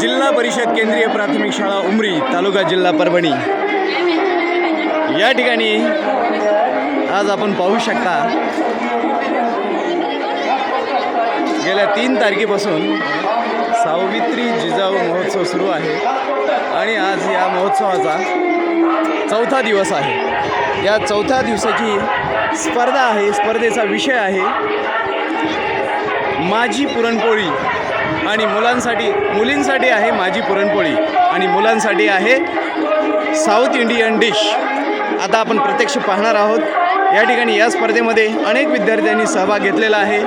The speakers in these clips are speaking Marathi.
जिल्हा परिषद केंद्रीय प्राथमिक शाळा उमरी, तालुका जिल्हा परभणी या ठिकाणी आज आपण पाहू शकता गेल्या 3 तारखेपासून सावित्री जिजाऊ महोत्सव सुरू आहे आणि आज या महोत्सवाचा 4था दिवस आहे। या 4थ्या दिवसाची स्पर्धा आहे। स्पर्धेचा विषय आहे माझी पुरणपोळी आणि मुलींसाठी आहे माझी पुरणपोळी आणि मुलांसाठी आहे साऊथ इंडियन डिश। आता आपण प्रत्यक्ष पाहणार आहोत। या ठिकाणी या स्पर्धेमध्ये अनेक विद्यार्थ्यांनी सहभाग घेतलेला आहे।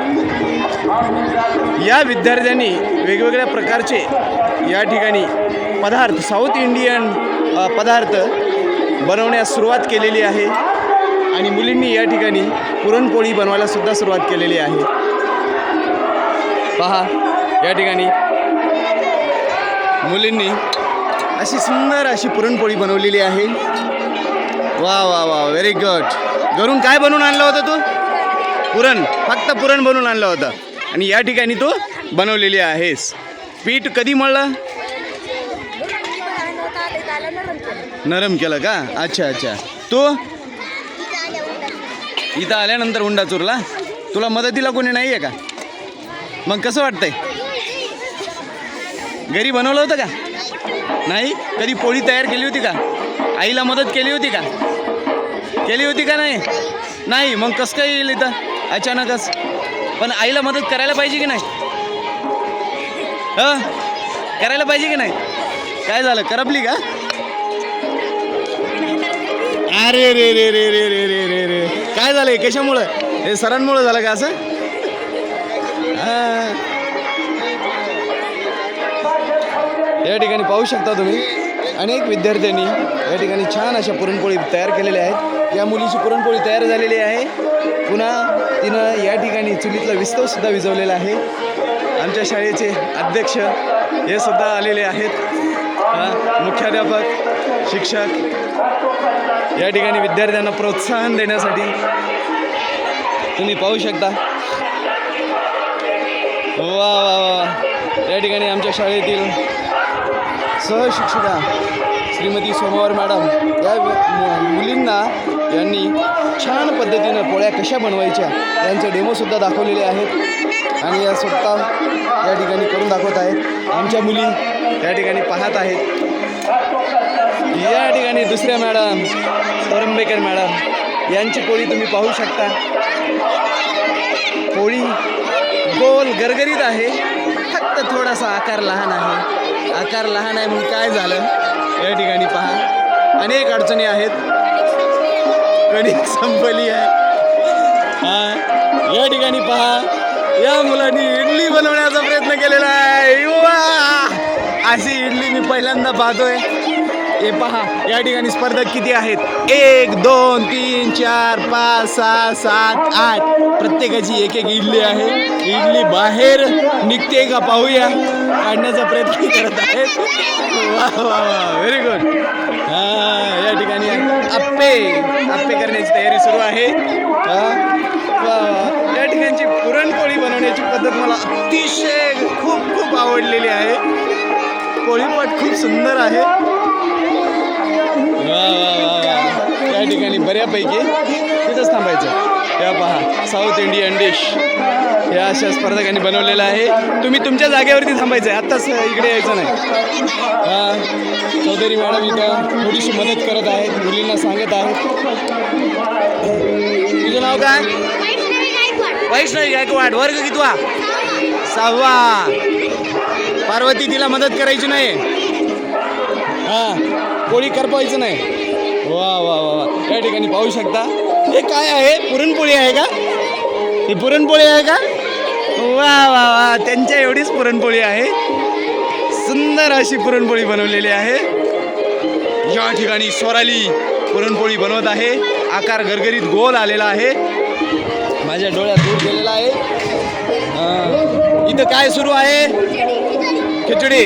या विद्यार्थ्यांनी वेगवेगळ्या प्रकारचे या ठिकाणी पदार्थ साऊथ इंडियन पदार्थ बनवण्यास सुरुवात केलेली आहे आणि मुलींनी या ठिकाणी पुरणपोळी बनवायला सुद्धा सुरुवात केलेली आहे। पहा या ठिकाणी मुलींनी अशी सुंदर अशी पुरणपोळी बनवलेली आहे। वा वा वा, व्हेरी गुड। घरून काय बनवून आणलं होतं तू? पुरण, फक्त पुरण बनवून आणलं होतं आणि या ठिकाणी तू बनवलेली आहेस। पीठ कधी मळलं? नरम केलं का? अच्छा अच्छा। तू इथं आल्यानंतर उंडा चुरला? तुला मदतीला कोणी नाही आहे का? मग कसं वाटतंय? घरी बनवलं होतं का? नाही? कधी पोळी तयार केली होती का? आईला मदत केली होती का? केली होती का नाही? नाही? मग कसं काय येईल इथं अचानकच? पण आईला मदत करायला पाहिजे की नाही? करायला पाहिजे की नाही? काय झालं, करपली का? अरे रे रे रे रे रे रे रे रे, काय झालंय? कशामुळं? हे सरांमुळं झालं का असं? या ठिकाणी पाहू शकता तुम्ही अनेक विद्यार्थ्यांनी या ठिकाणी छान अशा पुरणपोळी तयार केलेल्या आहेत। या मुलीची पुरणपोळी तयार झालेली आहे। पुन्हा तिनं या ठिकाणी चुलीतला विस्तवसुद्धा विझवलेला आहे। आमच्या शाळेचे अध्यक्ष हे सुद्धा आलेले आहेत। मुख्याध्यापक, शिक्षक या ठिकाणी विद्यार्थ्यांना प्रोत्साहन देण्यासाठी तुम्ही पाहू शकता। वा वा वा, या ठिकाणी आमच्या शाळेतील सहशिक्षिका श्रीमती सोमवार मॅडम या मुलींना यांनी छान पद्धतीनं पोळ्या कशा बनवायच्या यांचे डेमोसुद्धा दाखवलेले आहेत आणि या स्वतः या ठिकाणी करून दाखवत आहेत। आमच्या मुली या ठिकाणी पाहत आहेत। या ठिकाणी दुसऱ्या मॅडम तरंबेकर मॅडम यांची पोळी तुम्ही पाहू शकता। पोळी गोल गरगरीत आहे, फक्त थोडासा आकार लहान आहे। आकार लहान आहे म्हणून काय झालं? या ठिकाणी पहा अनेक अडचणी आहेत। कणिक संपली आहे। या ठिकाणी पहा या मुलांनी इडली बनवण्याचा प्रयत्न केलेला आहे। वा, अशी इडली मी पहिल्यांदा पाहतोय। हे पहा या ठिकाणी स्पर्धक किती आहेत? 1 2 3 4 5 6 7 8 प्रत्येकाची एक एक इडली आहे। इडली बाहेर निघते का पाहूया, काढण्याचा प्रयत्न करत आहेत। वा वा वा, व्हेरी गुड। या ठिकाणी आप्पे करण्याची तयारी सुरू आहे। वा या ठिकाणची पुरणपोळी बनवण्याची पद्धत मला अतिशय खूप आवडलेली आहे। पोळीपट खूप सुंदर आहे। वा वा वा, या ठिकाणी बऱ्यापैकी तिथंच थांबायचं। या पहा साऊथ इंडियन डिश या अशा स्पर्धकांनी बनवलेलं आहे। तुम्ही तुमच्या जागेवरती थांबायचं आहे, आत्ताच इकडे यायचं नाही। चौधरी मॅडम इथं थोडीशी मदत करत आहेत, मुलींना सांगत आहेत। तुझं नाव काय? वैष्णवी गायकवाड। वर्ग कितवा? 6वा। पार्वती, तिला मदत करायची नाही, पोळी करपायचं नाही। वा वा वा वा, या ठिकाणी पाहू शकता। हे काय आहे? पुरणपोळी आहे का? ही पुरणपोळी आहे का? वा वा वा, त्यांच्या एवढीच पुरणपोळी आहे। सुंदर अशी पुरणपोळी बनवलेली आहे। या ठिकाणी स्वराली पुरणपोळी बनवत आहे। आकार गरगरीत गोल आलेला आहे, माझ्या डोळ्यात दूर गेलेला आहे। इथं काय सुरू आहे? खिचडी।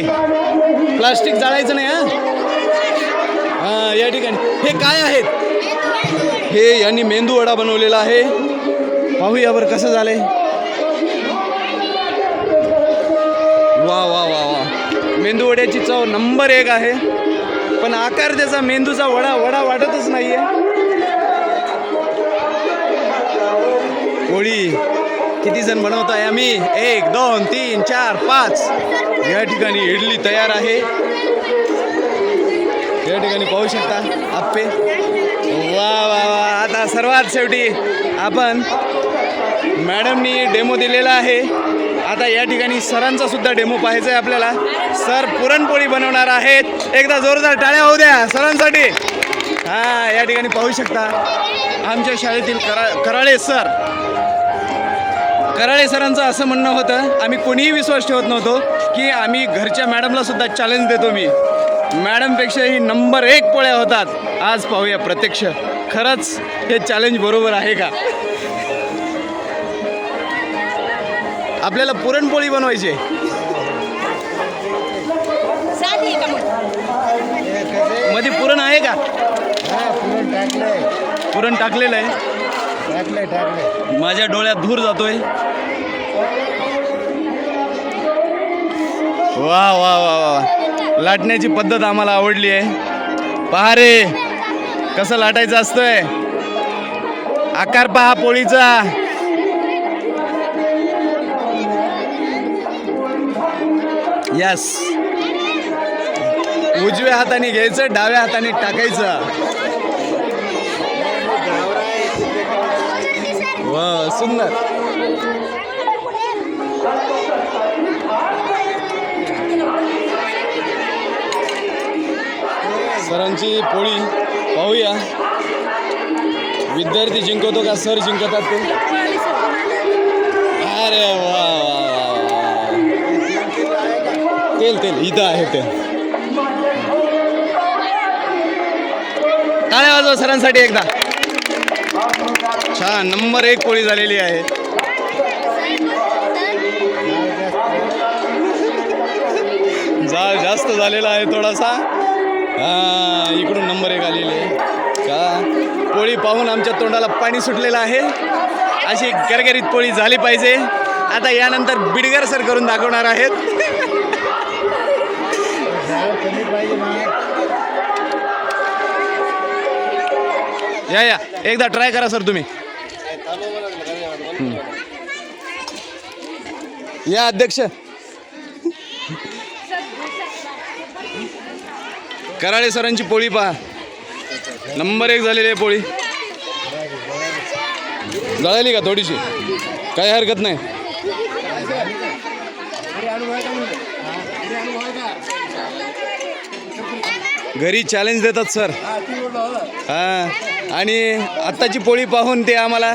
प्लास्टिक जाळायचं नाही या ठिकाणी हे काय आहेत? हे यांनी मेंदू वडा बनवलेला आहे। पाहूया बरं कसं झालंय। वा वा वा वा, मेंदू वड्याची चव नंबर 1 आहे, पण आकार त्याचा मेंदूचा वडा वाटतच नाहीये. पोळी किती जण बनवताय आम्ही? 1 2 3 4 5. या ठिकाणी इडली तयार आहे. या ठिकाणी पाहू शकता आप्पे. वा वा वा. आता सर्वात शेवटी आपण मॅडमनी डेमो दिलेला आहे. आता या ठिकाणी सरांचा सुद्धा डेमो पाहायचा आहे आपल्याला. सर पुरणपोळी बनवणार आहेत. एकदा जोरदार टाळ्या होऊ द्या सरांसाठी. हां, या ठिकाणी पाहू शकता आमच्या शाळेतील कराळे सरांचं असं म्हणणं होतं, आम्ही कोणीही विश्वास ठेवत नव्हतो की आम्ही घरच्या मॅडमला सुद्धा चॅलेंज देतो. मी मॅडमपेक्षाही नंबर 1 पोळ्या होतात. आज पाहूया प्रत्यक्ष खरंच हे चॅलेंज बरोबर आहे का. आपल्याला पुरणपोळी बनवायची आहे. मध्ये पुरण आहे का? पुरण टाकलेलं आहे. माझ्या डोळ्यात धूर जातोय. वा वा वा वा. लाटण्याची पद्धत आम्हाला आवडली आहे. पहा रे कसं लाटायचं असतंय. आकार पहा पोळीचा. यस. उजव्या हाताने घ्यायचं, डाव्या हाताने टाकायचं. वा सुंदर. सरांची पोळी पाहूया. विद्यार्थी जिंकवतो का सर जिंकतात ते? अरे वा वा वा. तेल इथं आहे तेल. टाळ्या वाजवा सरांसाठी एकदा. छान नंबर 1 पोळी झालेली आहे. जाळ जास्त झालेला आहे थोडासा. हां, इकडून नंबर 1 आलेली आहे का. पोळी पाहून आमच्या तोंडाला पाणी सुटलेलं आहे. अशी गरगरीत पोळी झाली पाहिजे. आता यानंतर बिडगर सर करून दाखवणार आहेत. या एकदा ट्राय करा सर तुम्ही. या अध्यक्ष. कराळे सरांची पोळी पहा. नंबर 1 झालेली आहे पोळी. जळाली का थोडीशी? काही हरकत नाही. घरी चॅलेंज देतात सर. हां, आणि आत्ताची पोळी पाहून ते आम्हाला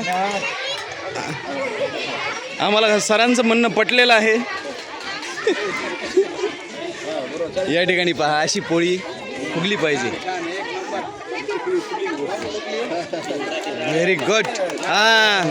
सरांचं म्हणणं पटलेलं आहे. या ठिकाणी पहा अशी पोळी फुगली पाहिजे. Very good. हां,